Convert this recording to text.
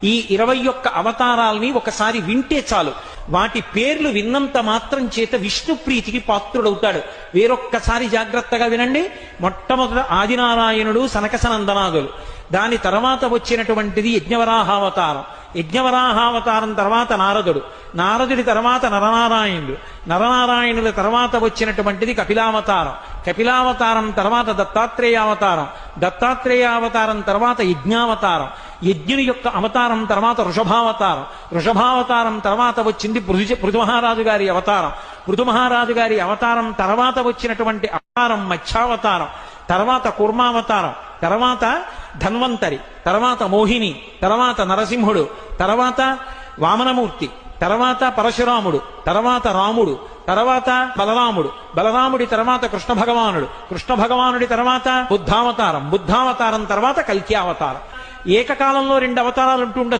ఈ 21 అవతారాల్ని ఒకసారి వింటే చాలు. వాటి పేర్లు విన్నంత మాత్రం చేత విష్ణు ప్రీతికి పాత్రుడవుతాడు. వేరొక్కసారి జాగ్రత్తగా వినండి. మొట్టమొదట ఆదినారాయణుడు సనకసనందనాదులు, దాని తర్వాత వచ్చినటువంటిది యజ్ఞవరాహావతారం, యజ్ఞవరాహావతారం తర్వాత నారదుడు, నారదుడి తర్వాత నరనారాయణుడు, నరనారాయణుల తర్వాత వచ్చినటువంటిది కపిలావతారం, కపిలావతారం తర్వాత దత్తాత్రేయావతారం, దత్తాత్రేయావతారం తర్వాత యజ్ఞావతారం, యజ్ఞుని యొక్క అవతారం తర్వాత వృషభావతారం, వృషభావతారం తర్వాత వచ్చింది పృథుమహారాజు గారి అవతారం, పృథుమహారాజు గారి అవతారం తర్వాత వచ్చినటువంటి అవతారం మత్స్యావతారం, తర్వాత కూర్మావతారం, తర్వాత ధన్వంతరి, తర్వాత మోహిని, తర్వాత నరసింహుడు, తర్వాత వామనమూర్తి, తర్వాత పరశురాముడు, తర్వాత రాముడు, తర్వాత బలరాముడు, బలరాముడి తర్వాత కృష్ణ భగవానుడు, కృష్ణ భగవానుడి తర్వాత బుద్ధావతారం, బుద్ధావతారం తర్వాత కల్కి అవతారం. ఏకకాలంలో 2 అవతారాలు ఉంటుండొచ్చు.